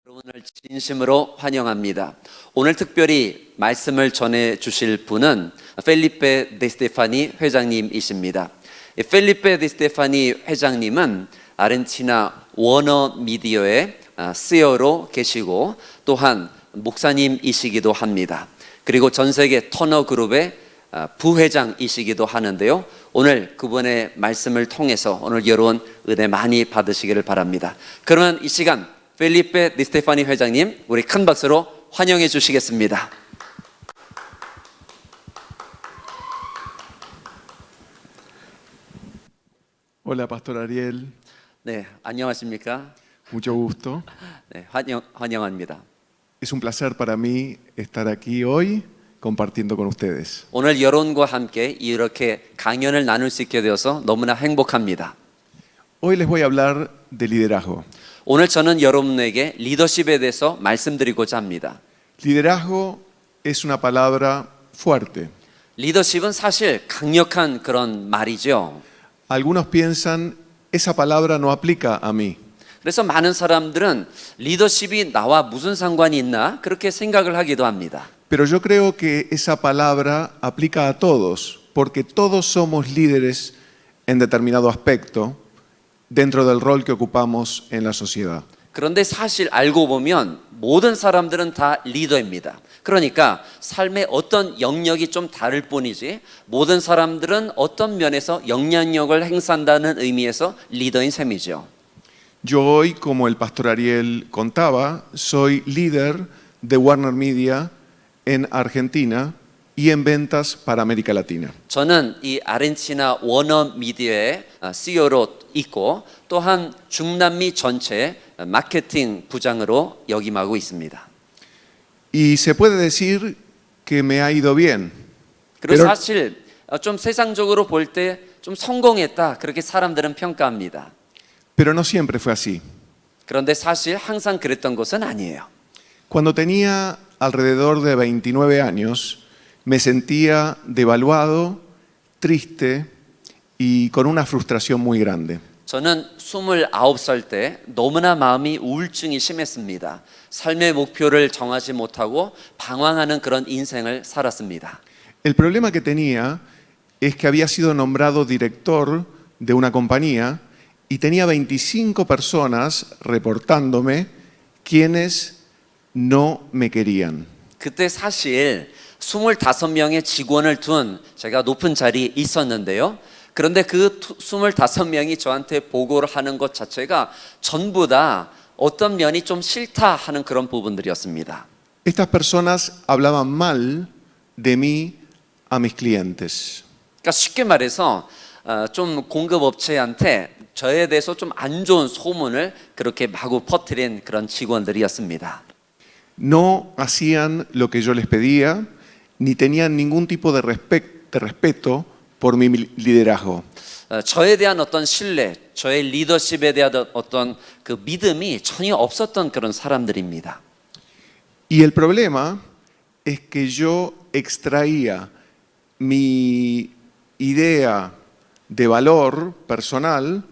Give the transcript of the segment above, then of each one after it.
여러분을 진심으로 환영합니다. 오늘 특별히 말씀을 전해 주실 분은 펠리페 데스테파니 회장님이십니다. 펠리페 데스테파니 회장님은 아르헨티나 워너 미디어의 CEO로 계시고 또한 목사님이시기도 합니다. 그리고 전 세계 터너 그룹의 부회장이시기도 하는데요. 오늘 그분의 말씀을 통해서 오늘 여러분 은혜 많이 받으시기를 바랍니다. 그러면 이 시간 펠리페 디스테파니 회장님 우리 큰 박수로 환영해 주시겠습니다. Hola, Pastor Ariel. 네, 안녕하십니까? Mucho gusto. 네, 환영합니다. Es un placer para mí estar aquí hoy compartiendo con ustedes. 오늘 여러분과 함께 이렇게 강연을 나눌 수 있게 되어서 너무나 행복합니다. Hoy les voy a hablar de liderazgo. 오늘 저는 여러분에게 리더십에 대해서 말씀드리고자 합니다. Liderazgo es una palabra fuerte. 리더십은 사실 강력한 그런 말이죠. Algunos piensan, esa palabra no aplica a mí. 그래서 많은 사람들은 리더십이 나와 무슨 상관이 있나 그렇게 생각을 하기도 합니다. Pero yo creo que esa palabra aplica a todos, porque todos somos líderes en determinado aspecto dentro del rol que ocupamos en la sociedad. 그런데 사실 알고 보면 모든 사람들은 다 리더입니다. 그러니까 삶의 어떤 영역이 좀 다를 뿐이지 모든 사람들은 어떤 면에서 영향력을 행사한다는 의미에서 리더인 셈이죠. Yo hoy, como el pastor Ariel contaba, soy líder de Warner Media en Argentina y en ventas para América Latina. 저는 이 아르헨티나 워너 미디어의 CEO로 있고 또한 중남미 전체 마케팅 부장으로 역임하고 있습니다. Y se puede decir que me ha ido bien. 그리고 사실 좀 세상적으로 볼 때 좀 성공했다 그렇게 사람들은 평가합니다. Pero no siempre fue así. 그런데 사실 항상 그랬던 것은 아니에요. Cuando tenía alrededor de 29 años, me sentía devaluado, triste y con una frustración muy grande. 저는 29살 때 너무나 마음이 우울증이 심했습니다. 삶의 목표를 정하지 못하고 방황하는 그런 인생을 살았습니다. El problema que tenía es que había sido nombrado director de una compañía y tenía 25 personas reportándome quienes no me querían. 그때 사실 25명의 직원을 둔 제가 높은 자리에 있었는데요. 그런데 그 25명이 저한테 보고를 하는 것 자체가 전부 다 어떤 면이 좀 싫다 하는 그런 부분들이었습니다. Estas personas hablaban mal de mí a mis clientes. 그러니까 쉽게 말해서 좀 공급업체한테 저에 대해서 좀 안 좋은 소문을 그렇게 마구 퍼뜨린 그런 직원들이었습니다. No hacían lo que yo les pedía, ni tenían ningún tipo de respeto por mi liderazgo. 저에 대한 어떤 신뢰, 저의 리더십에 대한 어떤 그 믿음이 전혀 없었던 그런 사람들입니다. Y el problema es que yo extraía mi idea de valor personal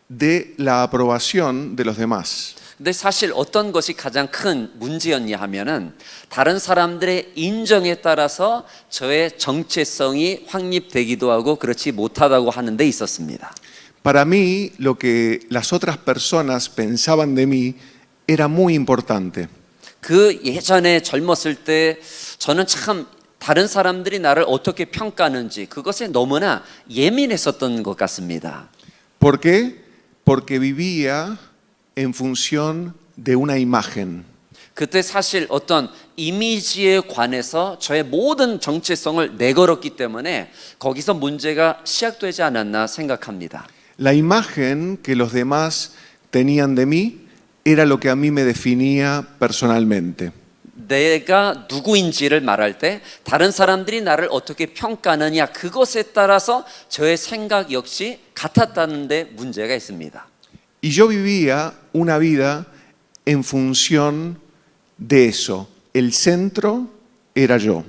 de la aprobación de los demás. 근데 사실 어떤 것이 가장 큰 문제였냐 하면은 다른 사람들의 인정에 따라서 저의 정체성이 확립되기도 하고 그렇지 못하다고 하는 데 있었습니다. Para mí, lo que las otras personas pensaban de mí era muy importante. 그 예전에 젊었을 때 저는 참 다른 사람들이 나를 어떻게 평가하는지 그것에 너무나 예민했었던 것 같습니다. ¿Por qué? Porque vivía en función de una imagen. 그때 사실 어떤 이미지에 관해서 저의 모든 정체성을 내걸었기 때문에 거기서 문제가 시작되지 않았나 생각합니다. La imagen que los demás tenían de mí era lo que a mí me definía personalmente. 내가 누구인지를 말할 때 다른 사람들이 나를 어떻게 평가하느냐 그것에 따라서 저의 생각 역시 같았다는 데 문제가 있습니다. Y yo vivía una vida en función de eso. El centro era yo.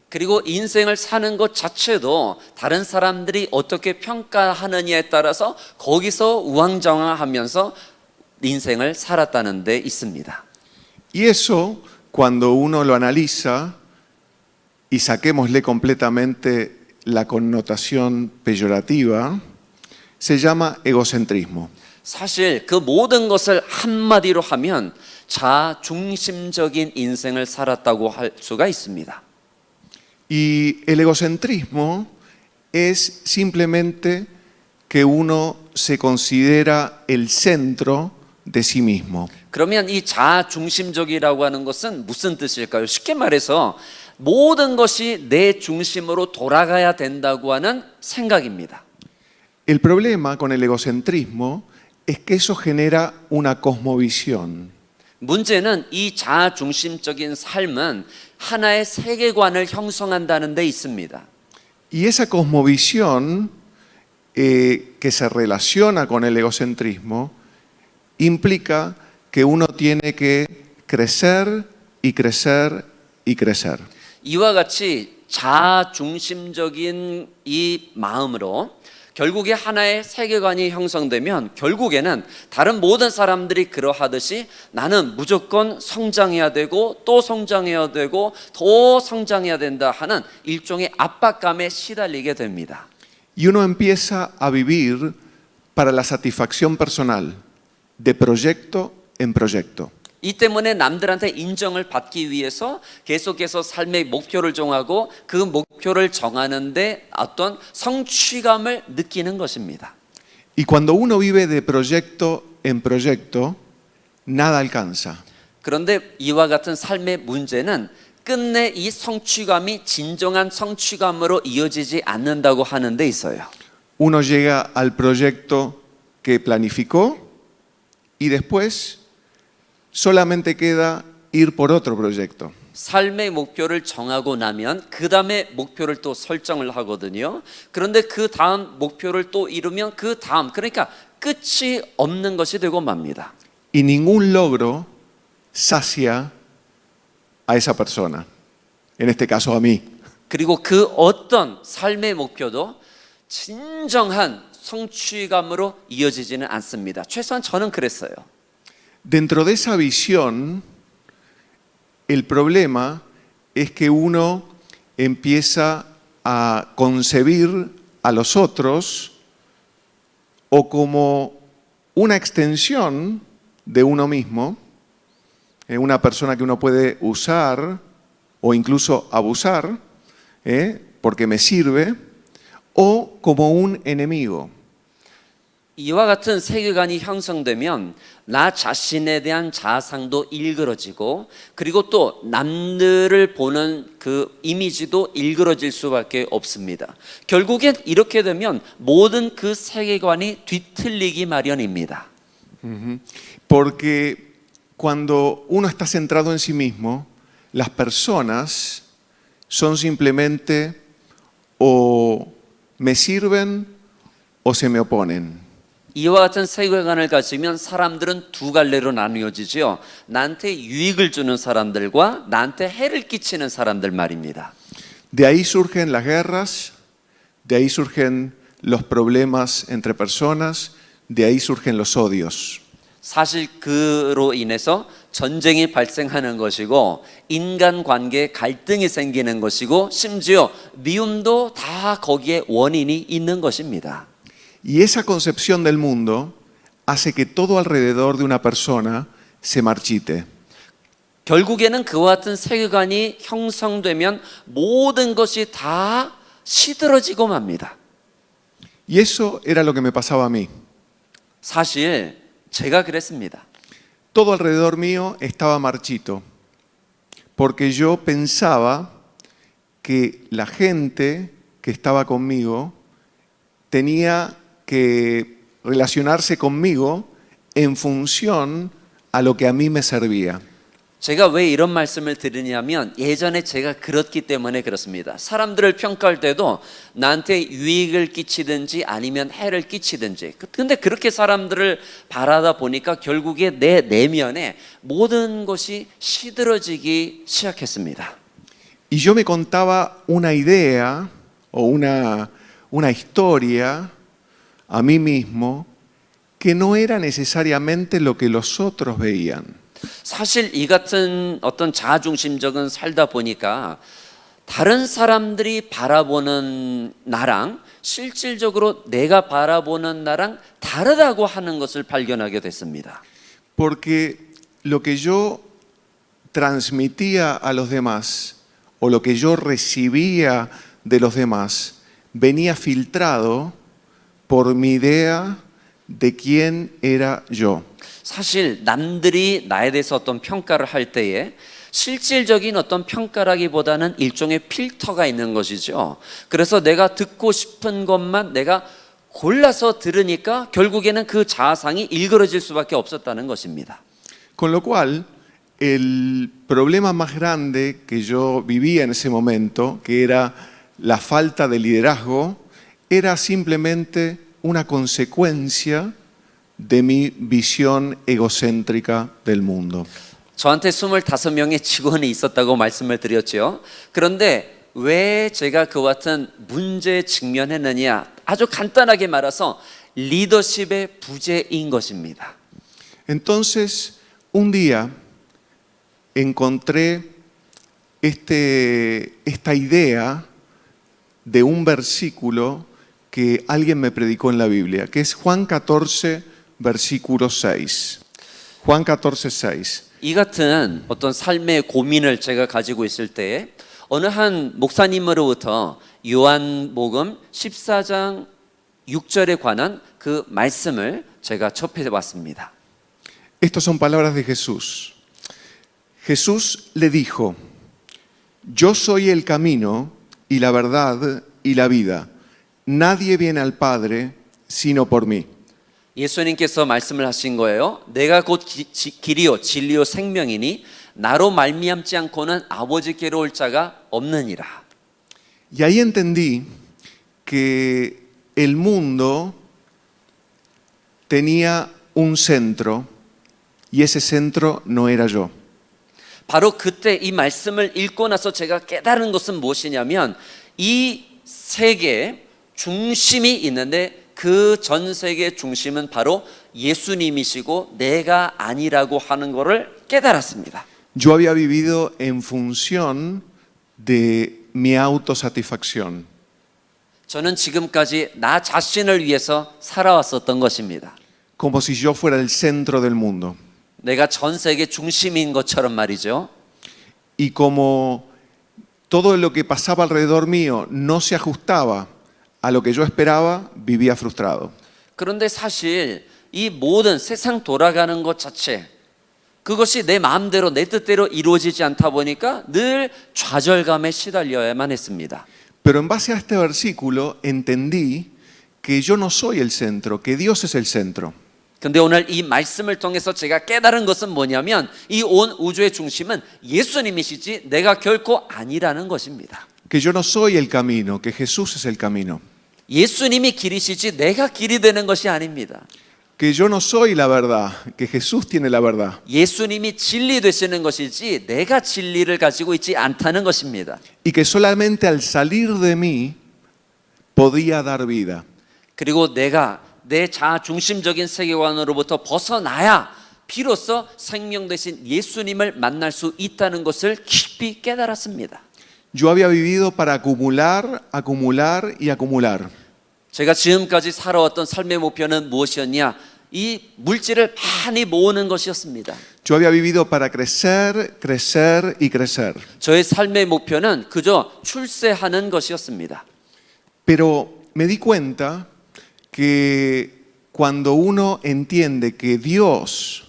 그리고 인생을 사는 것 자체도 다른 사람들이 어떻게 평가하느냐에 따라서 거기서 우왕좌왕하면서 인생을 살았다는 데 있습니다. Y eso, cuando uno lo analiza y saquémosle completamente la connotación peyorativa, se llama egocentrismo. 사실 그 모든 것을 한마디로 하면 자중심적인 인생을 살았다고 할 수가 있습니다. Y el egocentrismo es simplemente que uno se considera el centro de sí mismo. 그러면 이 자중심적이라고 하는 것은 무슨 뜻일까요? 쉽게 말해서 모든 것이 내 중심으로 돌아가야 된다고 하는 생각입니다. El problema con el egocentrismo es que eso genera una cosmovisión. 문제는 이 자중심적인 삶은 하나의 세계관을 형성한다는 데 있습니다. Y esa cosmovisión que se relaciona con el egocentrismo implica que uno tiene que crecer y crecer y crecer. 이와 같이 자중심적인 이 마음으로 결국에 하나의 세계관이 형성되면 결국에는 다른 모든 사람들이 그러하듯이 나는 무조건 성장해야 되고 또 성장해야 되고 더 성장해야 된다 하는 일종의 압박감에 시달리게 됩니다. Y uno empieza a vivir para la satisfacción personal, de proyecto en proyecto. 이 때문에 남들한테 인정을 받기 위해서 계속해서 삶의 목표를 정하고 그 목표를 정하는데 어떤 성취감을 느끼는 것입니다. Y cuando uno vive de proyecto en proyecto, nada alcanza. 그런데 이와 같은 삶의 문제는 끝내 이 성취감이 진정한 성취감으로 이어지지 않는다고 하는 데 있어요. Uno llega al proyecto que planificó y después solamente queda ir por otro proyecto. 삶의 목표를 정하고 나면 그 다음에 목표를 또 설정을 하거든요. 그런데 그 다음 목표를 또 이루면 그 다음, 그러니까 끝이 없는 것이 되고 맙니다. Y ningún logro sacia a esa persona, en este caso a mí. 그리고 그 어떤 삶의 목표도 진정한 성취감으로 이어지지는 않습니다. 최소한 저는 그랬어요. Dentro de esa visión, el problema es que uno empieza a concebir a los otros o como una extensión de uno mismo, una persona que uno puede usar o incluso abusar, porque me sirve, o como un enemigo. 이와 같은 세계관이 형성되면 나 자신에 대한 자상도 일그러지고 그리고 또 남들을 보는 그 이미지도 일그러질 수밖에 없습니다. 결국엔 이렇게 되면 모든 그 세계관이 뒤틀리기 마련입니다. Porque cuando uno está centrado en sí mismo, las personas son simplemente o me sirven o se me oponen. 이와 같은 세계관을 가지면 사람들은 두 갈래로 나뉘어지죠. 나한테 유익을 주는 사람들과 나한테 해를 끼치는 사람들 말입니다. De ahí surgen las guerras, de ahí surgen los problemas entre personas, de ahí surgen los odios. 사실 그로 인해서 전쟁이 발생하는 것이고 인간관계에 갈등이 생기는 것이고 심지어 미움도 다 거기에 원인이 있는 것입니다. Y esa concepción del mundo hace que todo alrededor de una persona se marchite. 결국에는 그와 같은 세계관이 형성되면 모든 것이 다 시들어지고 맙니다. Y eso era lo que me pasaba a mí. 사실 제가 그랬습니다. Todo alrededor mío estaba marchito, porque yo pensaba que la gente que estaba conmigo tenía que relacionarse conmigo en función a lo que a mí me servía. 제가 왜 이런 말씀을 드리냐면 예전에 제가 그렇기 때문에 그렇습니다. 사람들을 평가할 때도 나한테 유익을 끼치든지 아니면 해를 끼치든지 근데 그렇게 사람들을 바라다 보니까 결국에 내 내면에 모든 것이 시들어지기 시작했습니다. Y yo me contaba una idea o una historia a mí mismo que no era necesariamente lo que los otros veían. 사실 이 같은 어떤 자아중심적인 살다 보니까 다른 사람들이 바라보는 나랑 실질적으로 내가 바라보는 나랑 다르다고 하는 것을 발견하게 됐습니다. Porque lo que yo transmitía a los demás o lo que yo recibía de los demás venía filtrado por mi idea de quién era yo. 사실 남들이 나에 대해서 어떤 평가를 할 때에 실질적인 어떤 평가라기보다는 일종의 필터가 있는 것이죠. 그래서 내가 듣고 싶은 것만 내가 골라서 들으니까 결국에는 그 자아상이 일그러질 수밖에 없었다는 것입니다. Con lo cual, el problema más grande que yo vivía en ese momento, que era la falta de liderazgo, era simplemente una consecuencia de mi visión egocéntrica del mundo. 저한테 25명의 직원이 있었다고 말씀을 드렸죠. 그런데 왜 제가 그와 같은 문제에 직면했느냐? 아주 간단하게 말해서 리더십의 부재인 것입니다. Entonces, un día encontré esta idea de un versículo que alguien me predicó en la Biblia, que es Juan 14, versículo 6. Juan 14, 6. 이 같은 어떤 삶의 고민을 제가 가지고 있을 때 어느 한 목사님으로부터 요한복음 14장 6절에 관한 그 말씀을 제가 접해 왔습니다. Estas son palabras de Jesús. Jesús le dijo, yo soy el camino y la verdad y la vida. Nadie viene al Padre sino por mí. 예수님께서 말씀을 하신 거예요. 내가 곧 길이요 진리요 생명이니 나로 말미암지 않고는 아버지께로 올 자가 없느니라. Y ahí entendí que el mundo tenía un centro y ese centro no era yo. 바로 그때 이 말씀을 읽고 나서 제가 깨달은 것은 무엇이냐면 이 세계에 중심이 있는데 그 전 세계 중심은 바로 예수님이시고 내가 아니라고 하는 것을 깨달았습니다. Yo había vivido en función de mi autosatisfacción. 저는 지금까지 나 자신을 위해서 살아왔었던 것입니다. Como si yo fuera el centro del mundo. 내가 전 세계 중심인 것처럼 말이죠. Y como todo lo que pasaba alrededor mío no se ajustaba a lo que yo esperaba, vivía frustrado. 그런데 사실 이 모든 세상 돌아가는 것 자체 그것이 내 마음대로 내 뜻대로 이루어지지 않다 보니까 늘 좌절감에 시달려야만 했습니다. Pero en base a este versículo entendí que yo no soy el centro, que Dios es el centro. 근데 오늘 이 말씀을 통해서 제가 깨달은 것은 뭐냐면 이 온 우주의 중심은 예수님이시지 내가 결코 아니라는 것입니다. Que yo no soy el camino, que Jesús es el camino. 예수님이 길이시지 내가 길이 되는 것이 아닙니다. Que yo no soy la verdad, que Jesús tiene la verdad. 예수님이 진리 되시는 것이지 내가 진리를 가지고 있지 않다는 것입니다. Y que solamente al salir de mí podía dar vida. 그리고 내가 내 자아 중심적인 세계관으로부터 벗어나야 비로소 생명 되신 예수님을 만날 수 있다는 것을 깊이 깨달았습니다. Yo había vivido para acumular, acumular y acumular. 제가 지금까지 살아왔던 삶의 목표는 무엇이었냐? 이 물질을 많이 모으는 것이었습니다. Yo había vivido para crecer, crecer y crecer. 저의 삶의 목표는 그저 출세하는 것이었습니다. Pero me di cuenta que cuando uno entiende que Dios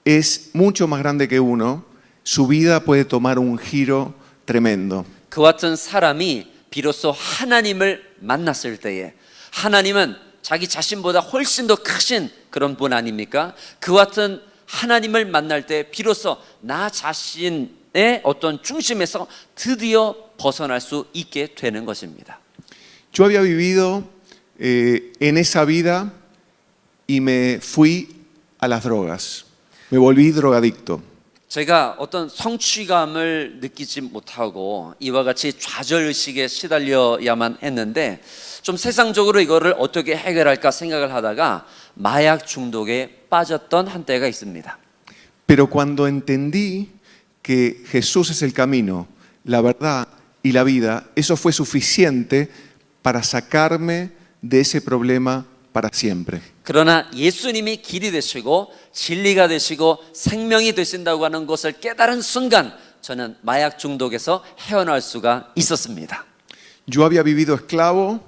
es mucho más grande que uno, su vida puede tomar un giro tremendo. 그와 같은 사람이 비로소 하나님을 만났을 때에 하나님은 자기 자신보다 훨씬 더 크신 그런 분 아닙니까? 그와 같은 하나님을 만날 때 비로소 나 자신의 어떤 중심에서 드디어 벗어날 수 있게 되는 것입니다. Yo había vivido en esa vida y me fui a las drogas. Me volví drogadicto. 제가 어떤 성취감을 느끼지 못하고 이와 같이 좌절의식에 시달려야만 했는데 좀 세상적으로 이거를 어떻게 해결할까 생각을 하다가 마약 중독에 빠졌던 한때가 있습니다. Pero cuando entendí que Jesús es el camino, la verdad y la vida, eso fue suficiente para sacarme de ese problema para siempre. 그러나 예수님이 길이 되시고 진리가 되시고 생명이 되신다고 하는 것을 깨달은 순간 저는 마약 중독에서 헤어나올 수가 있었습니다. Yo había vivido esclavo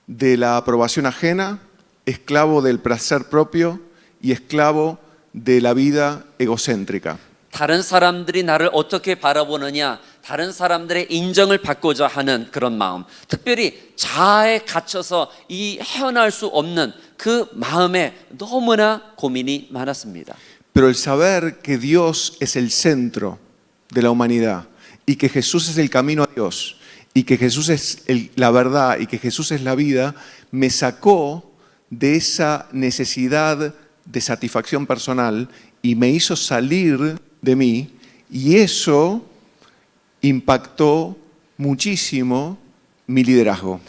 de la aprobación ajena, esclavo del placer propio y esclavo de la vida egocéntrica. 다른 사람들이 나를 어떻게 바라보느냐, 다른 사람들의 인정을 받고자 하는 그런 마음, 특별히 자아에 갇혀서 이 헤어나올 수 없는 그 마음에 너무나 고민이 많았습니다. Pero el saber que Dios es el centro de la humanidad y que Jesús es el camino a Dios y que Jesús es la verdad y que Jesús es la vida, me sacó de esa necesidad de satisfacción personal y me hizo salir de mí, y eso impactó muchísimo mi liderazgo.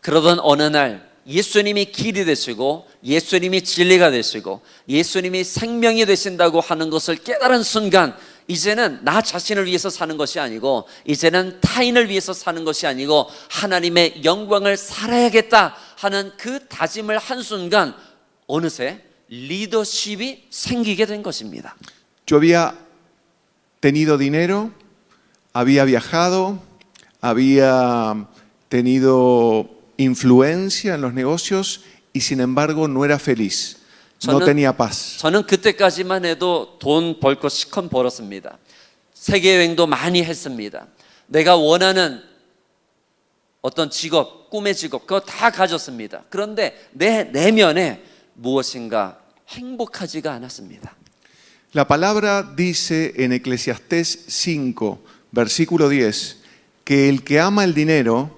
그러던 어느 날 예수님이 길이 되시고 예수님이 진리가 되시고 예수님이 생명이 되신다고 하는 것을 깨달은 순간 이제는 나 자신을 위해서 사는 것이 아니고 이제는 타인을 위해서 사는 것이 아니고 하나님의 영광을 살아야겠다 하는 그 다짐을 한 순간 어느새 리더십이 생기게 된 것입니다. Yo había tenido dinero, había viajado, había tenido influencia en los negocios y sin embargo no era feliz, no tenía paz. 저는 그때까지만 해도 돈 벌 거 시컨 벌었습니다. 세계 여행도 많이 했습니다. 내가 원하는 어떤 직업, 꿈의 직업 그거 다 가졌습니다. 그런데 내 내면에 무엇인가 행복하지가 않았습니다. La palabra dice en Eclesiastés 5, versículo 10, que el que ama el dinero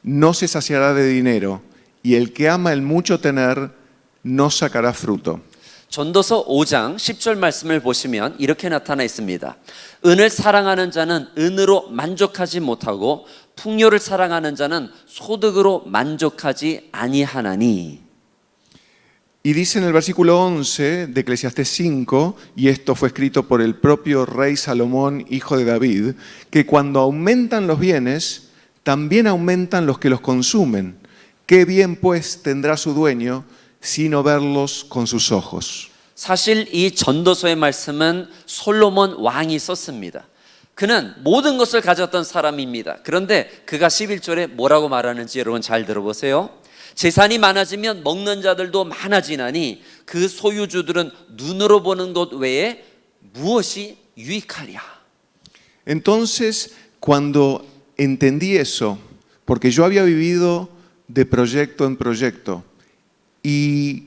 no se saciará de dinero y el que ama el mucho tener no sacará fruto. 전도서 5장 10절 말씀을 보시면 이렇게 나타나 있습니다. 은을 사랑하는 자는 은으로 만족하지 못하고 풍요를 사랑하는 자는 소득으로 만족하지 아니하나니. Y dice en el versículo 11 de Eclesiastés 5, y esto fue escrito por el propio rey Salomón, hijo de David, que cuando aumentan los bienes, también aumentan los que los consumen. ¿Qué bien pues tendrá su dueño sino verlos con sus ojos? 사실 이 전도서의 말씀은 솔로몬 왕이 썼습니다. 그는 모든 것을 가졌던 사람입니다. 그런데 그가 11절에 뭐라고 말하는지 여러분 잘 들어보세요. 재산이 많아지면 먹는 자들도 많아지나니 그 소유주들은 눈으로 보는 것 외에 무엇이 유익하랴. Entonces, cuando entendí eso, porque yo había vivido de proyecto en proyecto, y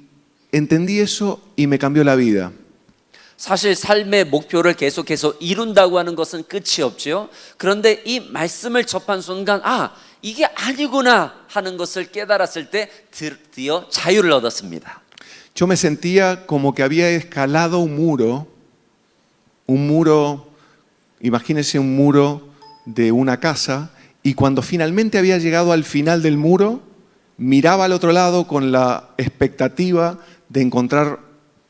entendí eso y me cambió la vida. 사실 삶의 목표를 계속해서 이룬다고 하는 것은 끝이 없지요. 그런데 이 말씀을 접한 순간 이게 아니구나 하는 것을 깨달았을 때 드디어 자유를 얻었습니다. Yo me sentía como que había escalado un muro, imagínense un muro de una casa, y cuando finalmente había llegado al final del muro, miraba al otro lado con la expectativa de encontrar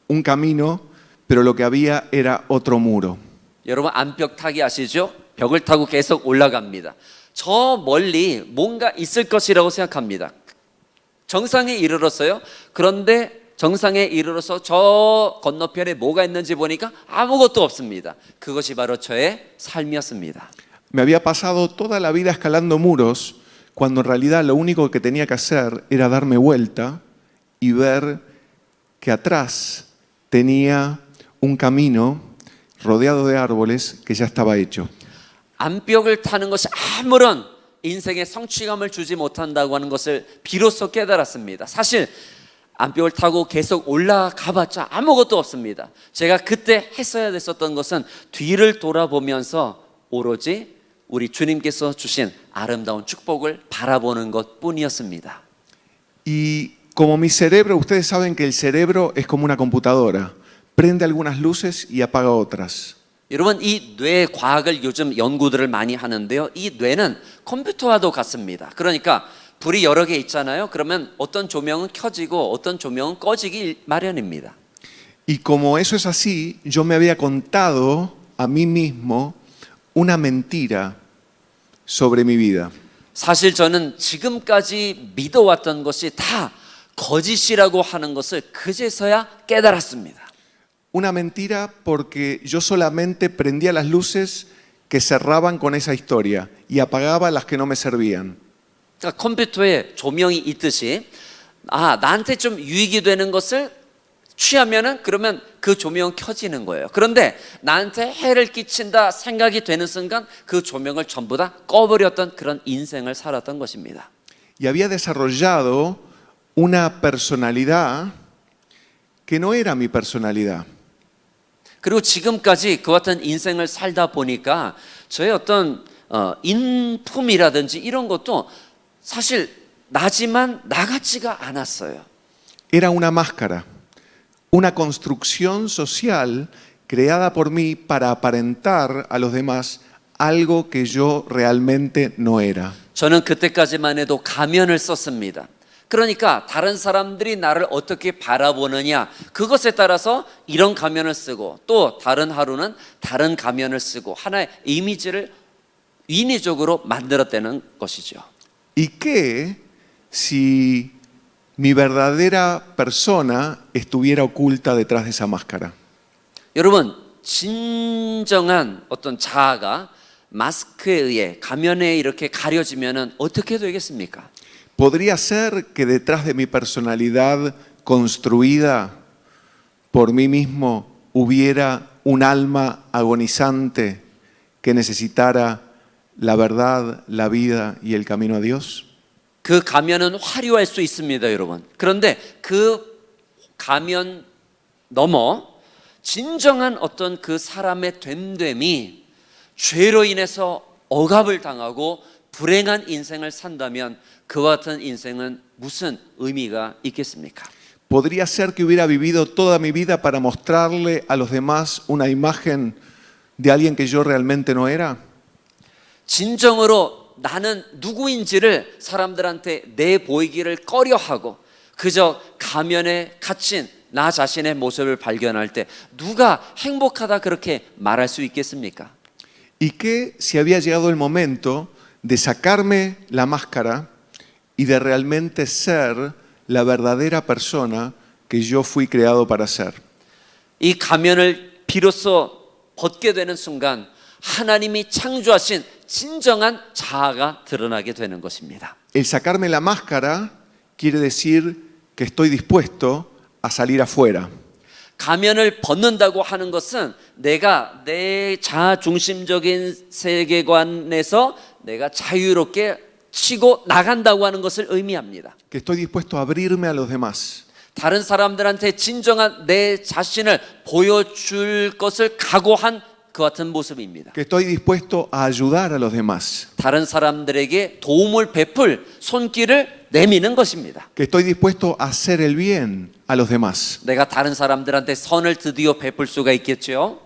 un camino, pero lo que había era otro muro. 여러분 암벽 타기 아시죠? 벽을 타고 계속 올라갑니다. 저 멀리 뭔가 있을 것이라고 생각합니다. 정상에 이르렀어요. 그런데 정상에 이르러서 저 건너편에 뭐가 있는지 보니까 아무것도 없습니다. 그것이 바로 저의 삶이었습니다. Me había pasado toda la vida escalando muros, cuando en realidad lo único que tenía que hacer era darme vuelta y ver que atrás tenía un camino rodeado de árboles que ya estaba hecho. 암벽을 타는 것이 아무런 인생에 성취감을 주지 못한다고 하는 것을 비로소 깨달았습니다. 사실 암벽을 타고 계속 올라가봤자 아무것도 없습니다. 제가 그때 했어야 됐었던 것은 뒤를 돌아보면서 오로지 우리 주님께서 주신 아름다운 축복을 바라보는 것뿐이었습니다. Y como mi cerebro, ustedes saben que el cerebro es como una computadora. Prende algunas luces y apaga otras. 여러분 이 뇌 과학을 요즘 연구들을 많이 하는데요. 이 뇌는 컴퓨터와도 같습니다. 그러니까 불이 여러 개 있잖아요. 그러면 어떤 조명은 켜지고 어떤 조명은 꺼지기 마련입니다. Y como eso es así, yo me había contado a mí mismo una mentira sobre mi vida. 사실 저는 지금까지 믿어왔던 것이 다 거짓이라고 하는 것을 그제서야 깨달았습니다. Una mentira porque yo solamente prendía las luces que cerraban con esa historia y apagaba las que no me servían. 그러니까 컴퓨터에 조명이 있듯이 나한테 좀 유익이 되는 것을 취하면은 그러면 그 조명 켜지는 거예요. 그런데 나한테 해를 끼친다 생각이 되는 순간 그 조명을 전부 다 꺼버렸던 그런 인생을 살았던 것입니다. Y había desarrollado una personalidad que no era mi personalidad. 그리고 지금까지 그 같은 인생을 살다 보니까 저의 어떤 인품이라든지 이런 것도 사실 나지만 나 같지가 않았어요. Era una máscara, una construcción social creada por mí para aparentar a los demás algo que yo realmente no era. 저는 그때까지만 해도 가면을 썼습니다. 그러니까 다른 사람들이 나를 어떻게 바라보느냐 그것에 따라서 이런 가면을 쓰고 또 다른 하루는 다른 가면을 쓰고 하나의 이미지를 인위적으로 만들어내는 것이죠. ¿Y qué si mi verdadera persona estuviera oculta detrás de esa máscara? 여러분 진정한 어떤 자아가 마스크에 의해 가면에 이렇게 가려지면은 어떻게 되겠습니까? ¿Podría ser que detrás de mi personalidad construida por mí mismo hubiera un alma agonizante que necesitara la verdad, la vida y el camino a Dios? 그 가면은 화려할 수 있습니다, 여러분. 그런데 그 가면 넘어 진정한 어떤 그 사람의 됨됨이 죄로 인해서 억압을 당하고 불행한 인생을 산다면 그와 같은 인생은 무슨 의미가 있겠습니까? ¿Podría ser que hubiera vivido toda mi vida para mostrarle a los demás una imagen de alguien que yo realmente no era? 진정으로 나는 누구인지를 사람들한테 내보이기를 꺼려하고 그저 가면에 갇힌 나 자신의 모습을 발견할 때 누가 행복하다 그렇게 말할 수 있겠습니까? ¿Y qué si había llegado el momento de sacarme la máscara y de realmente ser la verdadera persona que yo fui creado para ser? 이 가면을 비로소 벗게 되는 순간 하나님이 창조하신 진정한 자아가 드러나게 되는 것입니다. El sacarme la máscara quiere decir que estoy dispuesto a salir afuera. 가면을 벗는다고 하는 것은 내가 내 자아 중심적인 세계관에서 내가 자유롭게 치고 나간다고 하는 것을 의미합니다. Que estoy dispuesto a abrirme a los demás. 다른 사람들한테 진정한 내 자신을 보여줄 것을 각오한 그 같은 모습입니다. Que estoy dispuesto a ayudar a los demás. 다른 사람들에게 도움을 베풀 손길을 내미는 것입니다. Que estoy dispuesto a hacer el bien a los demás. 내가 다른 사람들한테 선을 드디어 베풀 수가 있겠죠.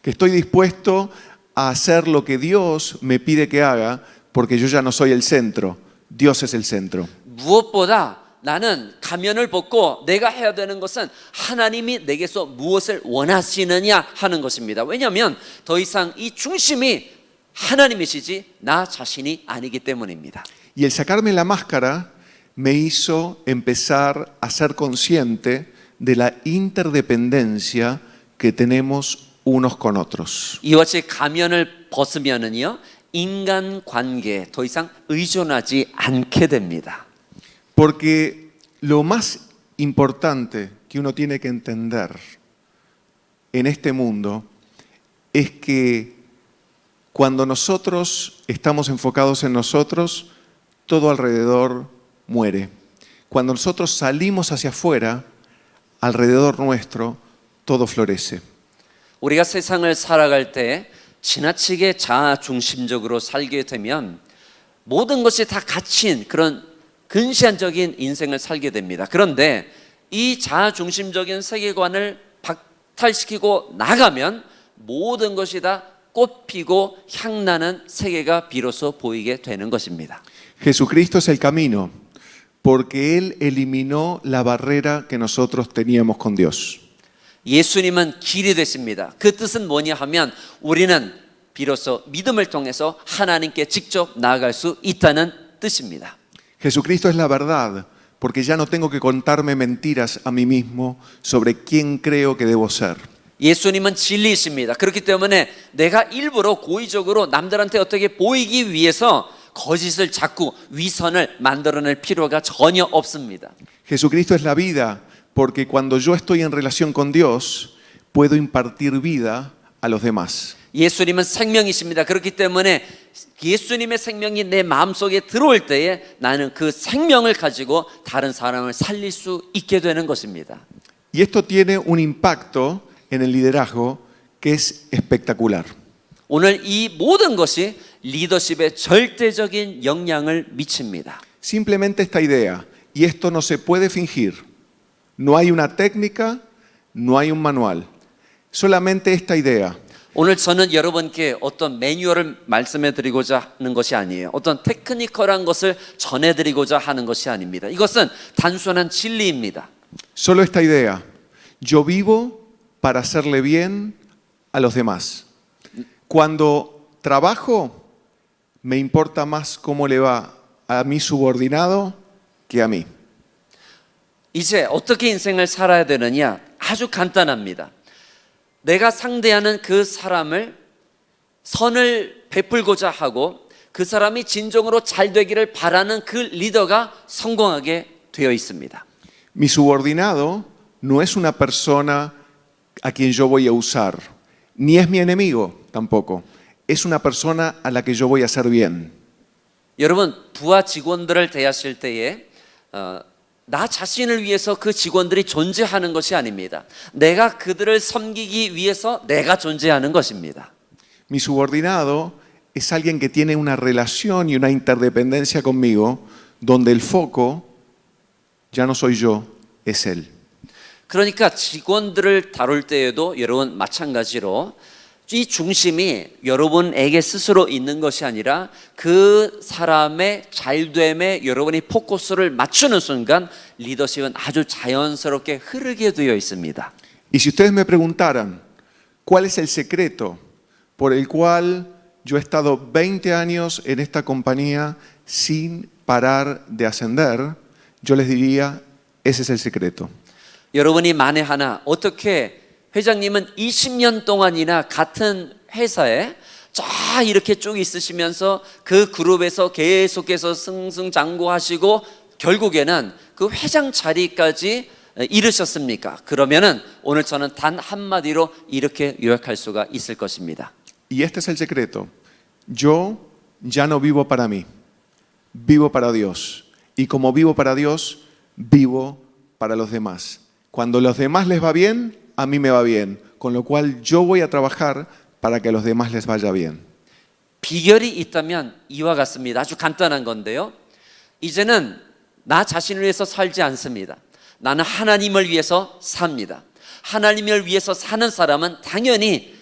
Que estoy dispuesto a hacer lo que Dios me pide que haga porque yo ya no soy el centro. Dios es el centro. 무엇보다 나는 가면을 벗고 내가 해야 되는 것은 하나님이 내게서 무엇을 원하시느냐 하는 것입니다. 왜냐하면 더 이상 이 중심이 하나님이시지 나 자신이 아니기 때문입니다. Y el sacarme la máscara me hizo empezar a ser consciente de la interdependencia que tenemos unos con otros. 이와 같이 가면을 벗으면은요 인간 관계에 더 이상 의존하지 않게 됩니다. Porque lo más importante que uno tiene que entender en este mundo es que cuando nosotros estamos enfocados en nosotros, todo alrededor muere. Cuando nosotros salimos hacia afuera, alrededor nuestro, todo florece. 우리가 세상을 살아갈 때 지나치게 자아 중심적으로 살게 되면 모든 것이 다 갇힌 그런 근시안적인 인생을 살게 됩니다. 그런데 이 자아 중심적인 세계관을 박탈시키고 나가면 모든 것이 다 꽃피고 향나는 세계가 비로소 보이게 되는 것입니다. Jesucristo es el camino, porque Él eliminó la barrera que nosotros teníamos con Dios. 예수님은 길이 되십니다. 그 뜻은 뭐냐 하면 우리는 비로소 믿음을 통해서 하나님께 직접 나아갈 수 있다는 뜻입니다. Jesucristo es la verdad, porque ya no tengo que contarme mentiras a mí mismo sobre quién creo que debo ser. 예수님은 진리이십니다. 그렇기 때문에 내가 일부러 고의적으로 남들한테 어떻게 보이기 위해서 거짓을 자꾸 위선을 만들어낼 필요가 전혀 없습니다. Jesucristo es la vida, porque cuando yo estoy en relación con Dios, puedo impartir vida a los demás. 예수님은 생명이십니다. 그렇기 때문에 예수님의 생명이 내 마음속에 들어올 때에 나는 그 생명을 가지고 다른 사람을 살릴 수 있게 되는 것입니다. Y esto tiene un impacto en el liderazgo que es espectacular. 오늘 이 모든 것이 리더십에 절대적인 영향을 미칩니다. Simplemente esta idea, y esto no se puede fingir. No hay una técnica, no hay un manual. Solamente esta idea. 오늘 저는 여러분께 어떤 매뉴얼을 말씀해 드리고자 하는 것이 아니에요. 어떤 테크니컬한 것을 전해 드리고자 하는 것이 아닙니다. 이것은 단순한 진리입니다. Solo esta idea. Yo vivo para hacerle bien a los demás. Cuando trabajo, me importa más cómo le va a mi subordinado que a mí. 이제 어떻게 인생을 살아야 되느냐? 아주 간단합니다. 내가 상대하는 그 사람을 선을 베풀고자 하고 그 사람이 진정으로 잘 되기를 바라는 그 리더가 성공하게 되어 있습니다. Mi subordinado no es una persona a quien yo voy a usar, ni es mi enemigo tampoco. Es una persona a la que yo voy a hacer bien. 여러분, 부하 직원들을 대하실 때에 나 자신을 위해서 그 직원들이 존재하는 것이 아닙니다. 내가 그들을 섬기기 위해서 내가 존재하는 것입니다. Mi subordinado es alguien que tiene una relación y una interdependencia conmigo, donde el foco ya no soy yo, es él. 그러니까 직원들을 다룰 때에도 여러분 마찬가지로 이 중심이 여러분에게 스스로 있는 것이 아니라 그 사람의 잘됨에 여러분이 포커스를 맞추는 순간 리더십은 아주 자연스럽게 흐르게 되어 있습니다. Y si ustedes me preguntaran, ¿cuál es el secreto por el cual yo he estado 20 años en esta compañía sin parar de ascender? Yo les diría, ese es el secreto. 여러분이 만에 하나 어떻게 회장님은 20년 동안이나 같은 회사에 쫙 이렇게 쭉 있으시면서 그 그룹에서 계속해서 승승장구하시고 결국에는 그 회장 자리까지 이르셨습니까? 그러면은 오늘 저는 단 한마디로 이렇게 요약할 수가 있을 것입니다. Y este es el secreto. Yo ya no vivo para mí, vivo para Dios. Y como vivo para Dios, vivo para los demás. Cuando a los demás les va bien, a mí me va bien. Con lo cual yo voy a trabajar para que a los demás les vaya bien. 비결이 있다면 이와 같습니다. 아주 간단한 건데요. 이제는 나 자신을 위해서 살지 않습니다. 나는 하나님을 위해서 삽니다. 하나님을 위해서 사는 사람은 당연히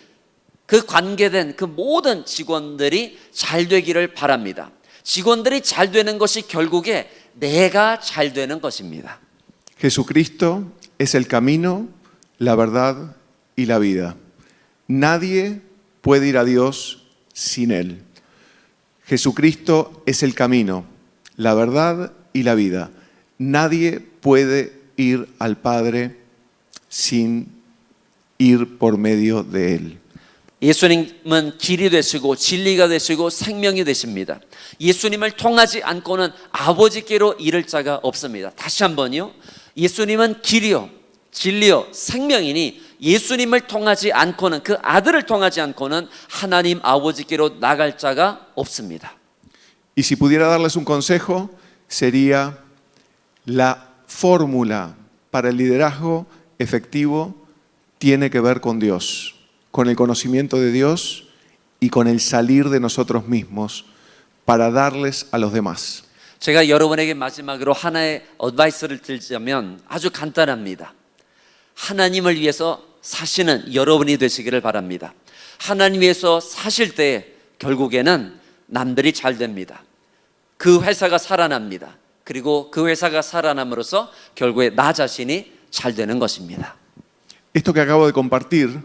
그 관계된 그 모든 직원들이 잘 되기를 바랍니다. 직원들이 잘 되는 것이 결국에 내가 잘 되는 것입니다. Jesucristo es el camino, la verdad y la vida. Nadie puede ir a Dios sin Él. Jesucristo es el camino, la verdad y la vida. Nadie puede ir al Padre sin ir por medio de Él. 예수님은 길이 되시고 진리가 되시고 생명이 되십니다. 예수님을 통하지 않고는 아버지께로 이를 자가 없습니다. 다시 한번요. 예수님은 길이요, 진리요, 생명이니 예수님을 통하지 않고는 그 아들을 통하지 않고는 하나님 아버지께로 나갈 자가 없습니다. Y si pudiera darles un consejo, sería la fórmula para el liderazgo efectivo tiene que ver con Dios, con el conocimiento de Dios y con el salir de nosotros mismos para darles a los demás. 제가 여러분에게 마지막으로 하나의 어드바이스를 드리자면 아주 간단합니다. 하나님을 위해서 사시는 여러분이 되시기를 바랍니다. 하나님 위해서 사실 때 결국에는 남들이 잘 됩니다. 그 회사가 살아납니다. 그리고 그 회사가 살아남으로써 결국에 나 자신이 잘 되는 것입니다. Esto que acabo de compartir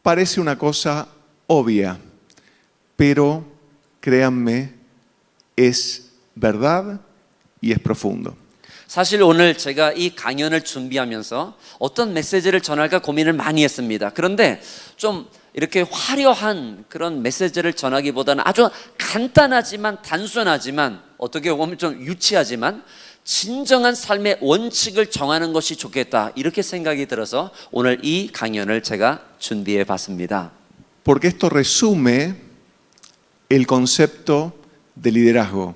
parece una cosa obvia, pero créanme, es verdad y es profundo. 사실 오늘 제가 이 강연을 준비하면서 어떤 메시지를 전할까 고민을 많이 했습니다. 그런데 좀 이렇게 화려한 그런 메시지를 전하기보다는 아주 간단하지만 단순하지만 어떻게 보면 좀 유치하지만 진정한 삶의 원칙을 정하는 것이 좋겠다 이렇게 생각이 들어서 오늘 이 강연을 제가 준비해 봤습니다. Porque esto resume el concepto de liderazgo.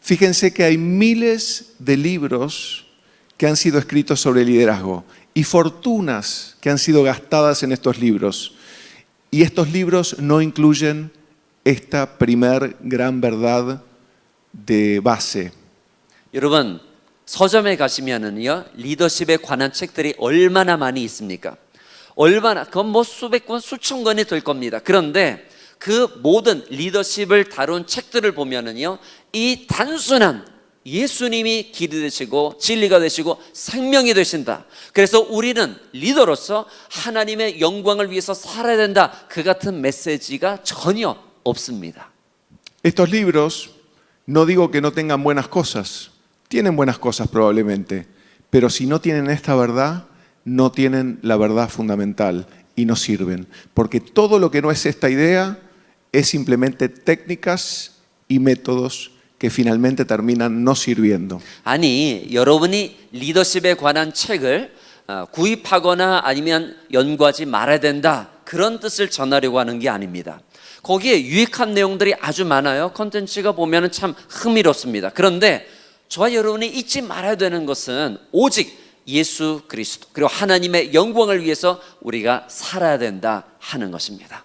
Fíjense que hay miles de libros que han sido escritos sobre liderazgo y fortunas que han sido gastadas en estos libros. Y estos libros no incluyen esta primer gran verdad de base. 여러분 서점에 가시면은요 리더십에 관한 책들이 얼마나 많이 있습니까? 얼마나 그건 뭐 수백 권 수천 권이 될 겁니다. 그런데 그 모든 리더십을 다룬 책들을 보면은요 이 단순한 예수님이 길이 되시고 진리가 되시고 생명이 되신다. 그래서 우리는 리더로서 하나님의 영광을 위해서 살아야 된다. 그 같은 메시지가 전혀 없습니다. Estos libros, no digo que no tengan buenas cosas, tienen buenas cosas probablemente, pero si no tienen esta verdad, no tienen la verdad fundamental y no sirven. Porque todo lo que no es esta idea es simplemente técnicas y métodos que finalmente terminan no sirviendo. 아니 여러분이 리더십에 관한 책을 구입하거나 아니면 연구하지 말아야 된다 그런 뜻을 전하려고 하는 게 아닙니다. 거기에 유익한 내용들이 아주 많아요. 콘텐츠가 보면은 참 흥미롭습니다. 그런데 저와 여러분이 잊지 말아야 되는 것은 오직 예수 그리스도 그리고 하나님의 영광을 위해서 우리가 살아야 된다 하는 것입니다.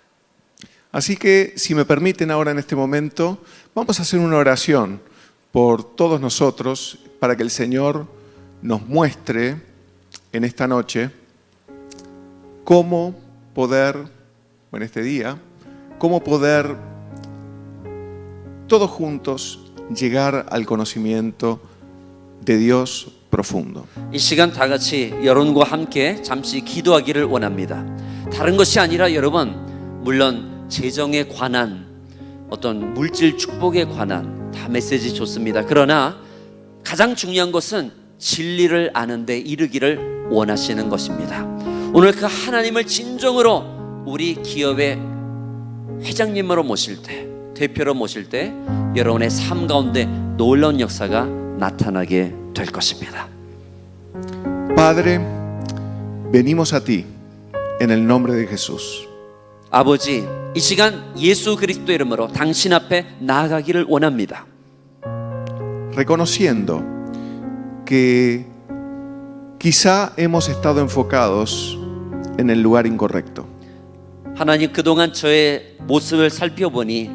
Así que, si me permiten ahora en este momento, vamos a hacer una oración por todos nosotros para que el Señor nos muestre en esta noche cómo poder, o en este día, cómo poder todos juntos llegar al conocimiento de Dios profundo. 이 시간 다 같이 여러분과 함께 잠시 기도하기를 원합니다. 다른 것이 아니라 여러분 물론 재정에 관한 어떤 물질 축복에 관한 다 메시지 좋습니다. 그러나 가장 중요한 것은 진리를 아는데 이르기를 원하시는 것입니다. 오늘 그 하나님을 진정으로 우리 기업의 회장님으로 모실 때, 대표로 모실 때 여러분의 삶 가운데 놀라운 역사가 나타나게 될 것입니다. Padre, venimos a ti en el nombre de Jesús. 아버지, 이 시간 예수 그리스도 이름으로 당신 앞에 나아가기를 원합니다. Reconociendo que quizá hemos estado enfocados en el lugar incorrecto. 하나님 그동안 저의 모습을 살펴보니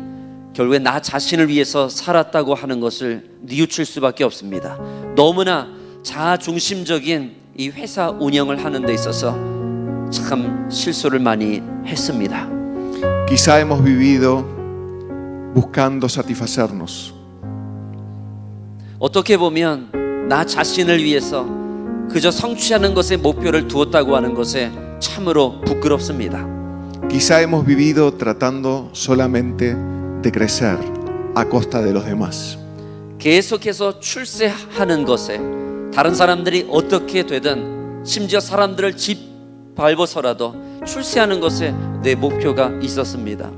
결국에 나 자신을 위해서 살았다고 하는 것을 뉘우칠 수밖에 없습니다. 너무나 자아중심적인 이 회사 운영을 하는 데 있어서 참 실수를 많이 했습니다. Quizá hemos vivido buscando satisfacernos. 어떻게 보면 나 자신을 위해서 그저 성취하는 것에 목표를 두었다고 하는 것에 참으로 부끄럽습니다. Quizá hemos vivido tratando solamente de crecer a costa de los demás. 계속해서 출세하는 것에 다른 사람들이 어떻게 되든 심지어 사람들을 짓밟아서라도 출세하는 것에 내 목표가 있었습니다.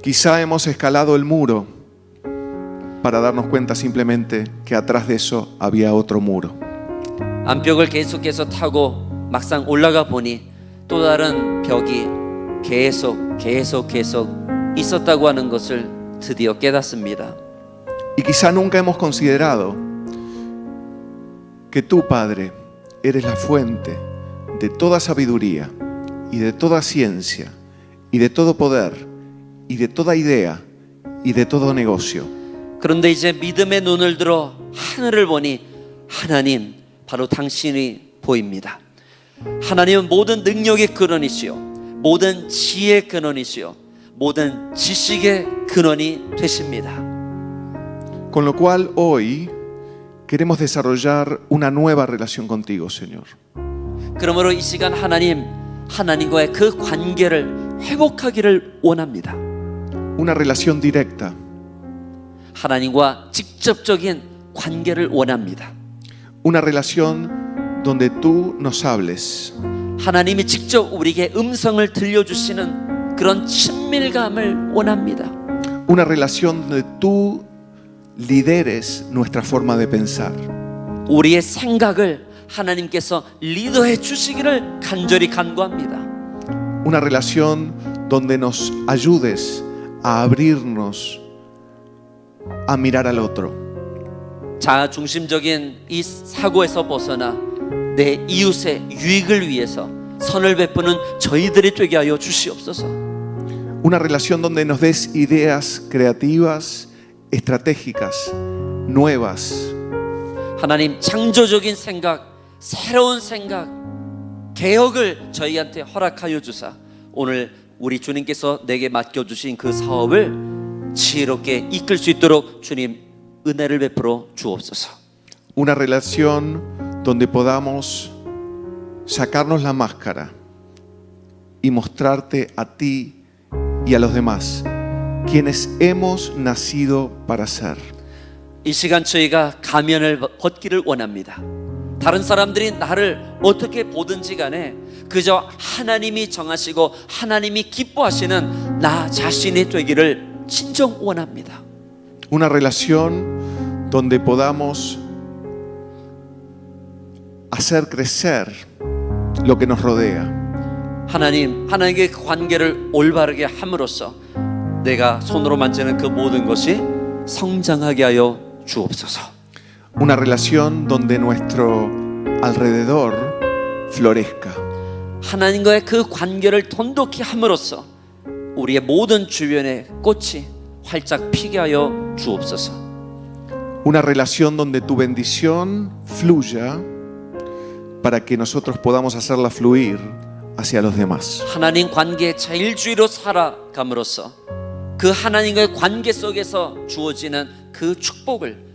Quizá hemos escalado el muro para darnos cuenta simplemente que atrás de eso había otro muro. 암벽을 계속해서 타고 막상 올라가 보니 또 다른 벽이 계속 있었다고 하는 것을 드디어 깨닫습니다. Y quizá nunca hemos considerado que tú, Padre, eres la fuente de toda sabiduría y de toda ciencia y de todo poder y de toda idea y de todo negocio. 그런데 이제 믿음의 눈을 들어 하늘을 보니 하나님 바로 당신이 보입니다. 하나님은 모든 능력의 근원이시요 모든 지혜의 근원이시요 모든 지식의 근원이 되십니다. Con lo cual hoy queremos desarrollar una nueva relación contigo, Señor. 그러므로 이 시간 하나님과의 그 관계를 회복하기를 원합니다. Una relación directa. 하나님과 직접적인 관계를 원합니다. Una relación donde tú nos hables. 하나님이 직접 우리에게 음성을 들려주시는 그런 친밀감을 원합니다. Una relación donde tú lideres nuestra forma de pensar. 우리의 생각을 하나님께서 리더해 주시기를 간절히 간구합니다. Una relación donde nos ayudes a abrirnos a mirar al otro. 자아 중심적인 이 사고에서 벗어나 내 이웃의 유익을 위해서 선을 베푸는 저희들이 되게 하여 주시옵소서. Una relación donde nos des ideas creativas, estratégicas, nuevas. 하나님 창조적인 생각, 새로운 생각, 개혁을 저희한테 허락하여 주사 오늘 우리 주님께서 내게 맡겨주신 그 사업을 지혜롭게 이끌 수 있도록 주님 은혜를 베풀어 주옵소서. Una relación donde podamos sacarnos la máscara y mostrarte a ti y a los demás quienes hemos nacido para ser. 이 시간 저희가 가면을 벗기를 원합니다. 다른 사람들이 나를 어떻게 보든지 간에 그저 하나님이 정하시고 하나님이 기뻐하시는 나 자신이 되기를 진정 원합니다. Una relación donde podamos hacer crecer lo que nos rodea. 하나님의 그 관계를 올바르게 함으로써 내가 손으로 만지는 그 모든 것이 성장하게 하여 주옵소서. Una relación donde nuestro alrededor florezca. 하나님과의 그 관계를 돈독히 함으로써 우리의 모든 주변의 꽃이 활짝 피게 하여 주옵소서. Una relación donde tu bendición fluya para que nosotros podamos hacerla fluir hacia los demás. 하나님 관계의 자율주의로 살아감으로써 그 하나님과의 관계 속에서 주어지는 그 축복을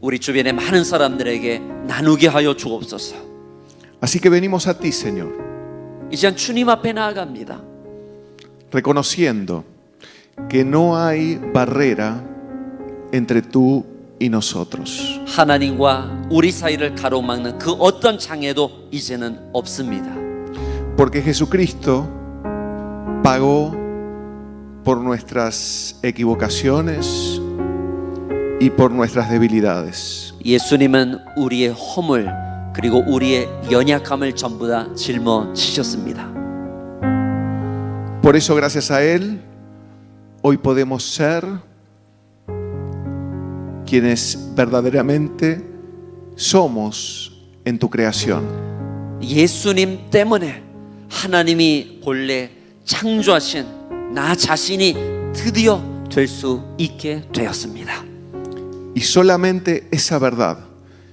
우리 주변의 많은 사람들에게 나누게 하여 주옵소서. Así que venimos a ti, Señor, 이 시간 주님 앞에 나아갑니다. reconociendo que no hay barrera entre tú y nosotros. 하나님과 우리 사이를 가로막는 그 어떤 장애도 이제는 없습니다. Porque Jesucristo pagó por nuestras equivocaciones y por nuestras debilidades. 예수님은 우리의 허물 그리고 우리의 연약함을 전부 다 짊어지셨습니다. Por eso, gracias a Él, hoy podemos ser quienes verdaderamente somos en tu creación. 예수님 때문에 하나님이 본래 창조하신 나 자신이 드디어 될 수 있게 되었습니다. Y solamente esa verdad,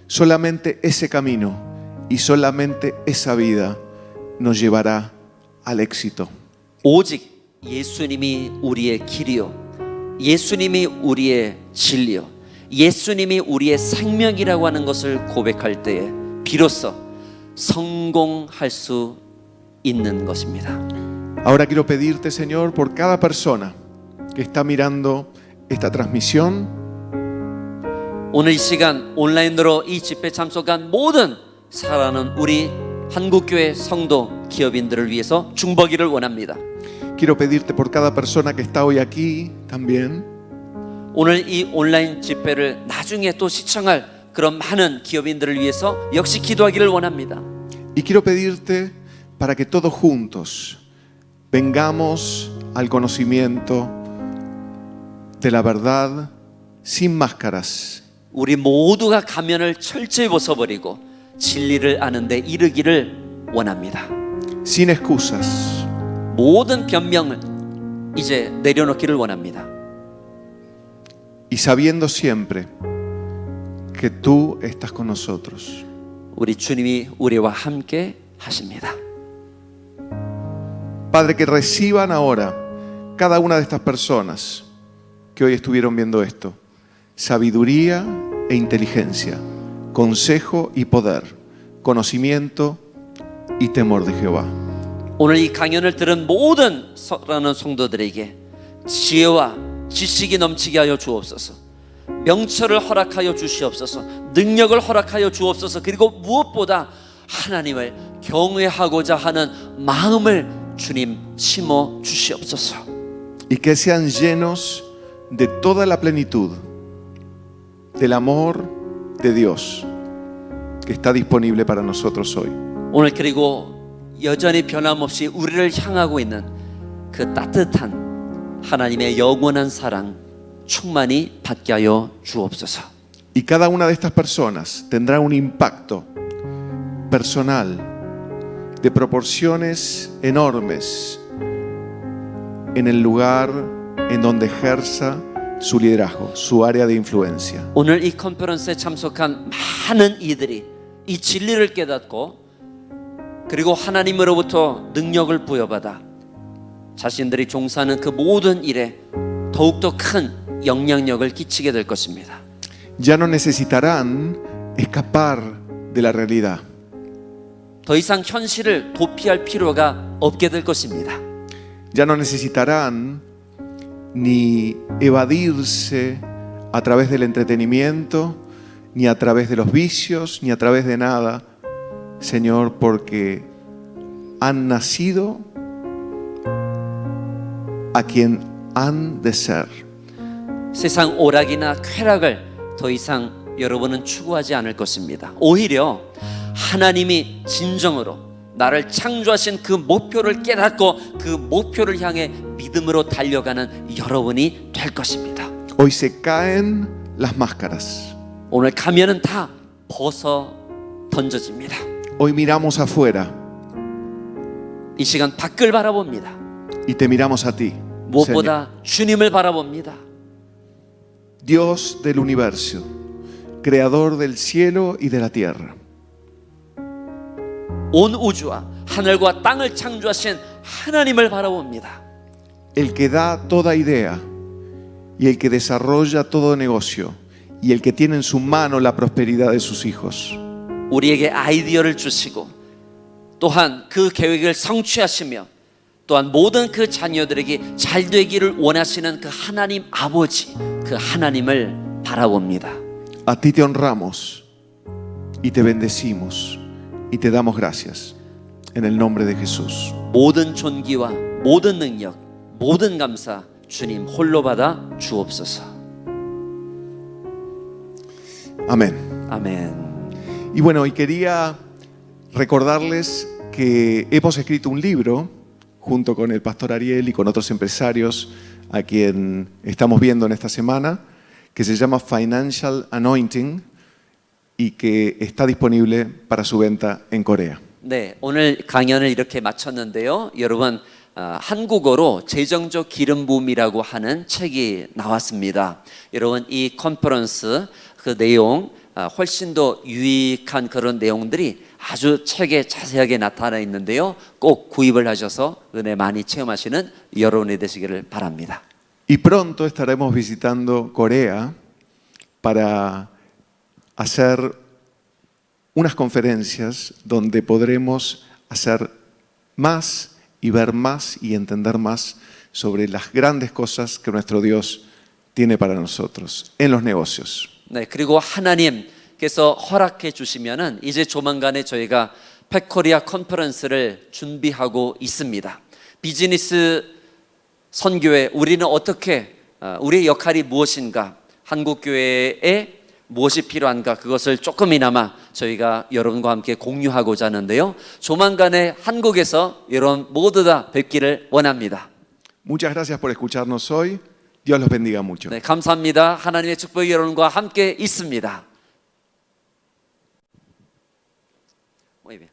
solamente ese camino y solamente esa vida nos llevará al éxito. 오직 예수님이 우리의 길이요, 예수님이 우리의 진리요, 예수님이 우리의 생명이라고 하는 것을 고백할 때에 비로소 성공할 수 있는 것입니다. Ahora quiero pedirte, Señor, por cada persona que está mirando esta transmisión, 오늘 이 시간 온라인으로 이 집회 참석한 모든 사랑하는 우리 한국교회 성도 기업인들을 위해서 중보기를 원합니다. quiero pedirte por cada persona que está hoy aquí también, 오늘 이 온라인 집회를 나중에 또 시청할 그런 많은 기업인들을 위해서 역시 기도하기를 원합니다. y quiero pedirte para que todos juntos vengamos al conocimiento de la verdad sin máscaras. 우리 모두가 가면을 철저히 벗어버리고 진리를 아는데 이르기를 원합니다. Sin excusas. 모든 변명을 이제 내려놓기를 원합니다. Y sabiendo siempre que tú estás con nosotros. 우리 주님이 우리와 함께 하십니다. Padre, que reciban ahora cada una de estas personas que hoy estuvieron viendo esto, sabiduría e inteligencia, consejo y poder, conocimiento y temor de Jehová. 오늘 이 강연을 들은 모든 사랑하는 성도들에게 지혜와 지식이 넘치게 하여 주옵소서. 명철을 허락하여 주시옵소서. 능력을 허락하여 주옵소서. 그리고 무엇보다 하나님을 경외하고자 하는 마음을 주님 심어 주시옵소서. Y que sean llenos de toda la plenitud del amor de Dios que está disponible para nosotros hoy. 오늘 그리고 여전히 변함없이 우리를 향하고 있는 그 따뜻한 하나님의 영원한 사랑 충만히 받게 하여 주옵소서. Y cada una de estas personas tendrá un impacto personal de proporciones enormes en el lugar en donde ejerza su liderazgo, su área de influencia. 오늘 이 컨퍼런스에 참석한 많은 이들이 이 진리를 깨닫고 그리고 하나님으로부터 능력을 부여받아 자신들이 종사하는 그 모든 일에 더욱더 큰 영향력을 끼치게 될 것입니다. Ya no necesitarán escapar de la realidad. 더 이상 현실을 도피할 필요가 없게 될 것입니다. Ya no necesitarán ni evadirse a través del entretenimiento, ni a través de los vicios, ni a través de nada, Señor, porque han nacido a quien han de ser. 세상 오락이나 쾌락을 더 이상 여러분은 추구하지 않을 것입니다. 오히려 하나님이 진정으로 나를 창조하신 그 목표를 깨닫고 그 목표를 향해 믿음으로 달려가는 여러분이 될 것입니다. Hoy se caen las máscaras. 오늘 가면은 다 벗어 던져집니다. Hoy miramos afuera 이 시간 밖을 바라봅니다. y te miramos a ti, Señor, 무엇보다 주님을 바라봅니다. Dios del universo, creador del cielo y de la tierra. 온 우주와 하늘과 땅을 창조하신 하나님을 바라봅니다. El que da toda idea y el que desarrolla todo negocio y el que tiene en su mano la prosperidad de sus hijos. 우리에게 아이디어를 주시고 또한 그 계획을 성취하시며 또한 모든 그 자녀들에게 잘 되기를 원하시는 그 하나님 아버지, 그 하나님을 바라봅니다. A ti te honramos y te bendecimos y te damos gracias en el nombre de Jesús. 모든 존귀와 모든 능력, 모든 감사 주님 홀로 받아 주옵소서. Amén. 아멘. Y bueno, y quería recordarles que hemos escrito un libro junto con el pastor Ariel y con otros empresarios a quien estamos viendo en esta semana, que se llama Financial Anointing y que está disponible para su venta en Corea. 네, 오늘 강연을 이렇게 마쳤는데요. 여러분, 한국어로 재정적 기름 부음이라고 하는 책이 나왔습니다. 여러분, 이 컨퍼런스 그 내용 훨씬 더 유익한 그런 내용들이 아주 책에 자세하게 나타나 있는데요. 꼭 구입을 하셔서 은혜 많이 체험하시는 여러분이 되시기를 바랍니다. Y pronto estaremos visitando Corea para hacer unas conferencias donde podremos hacer más y ver más y entender más sobre las grandes cosas que nuestro Dios tiene para nosotros en los negocios. 네, 그리고 하나님께서 허락해 주시면은 이제 조만간에 저희가 팩코리아 컨퍼런스를 준비하고 있습니다. 비즈니스 선교회 우리는 어떻게 우리의 역할이 무엇인가, 한국 교회에 무엇이 필요한가, 그것을 조금이나마 저희가 여러분과 함께 공유하고자 하는데요. 조만간에 한국에서 여러분 모두 다 뵙기를 원합니다. Muchas gracias por escucharnos hoy. Dios los bendiga mucho. 네, 감사합니다. 하나님의 축복이 여러분과 함께 있습니다. Muy bien.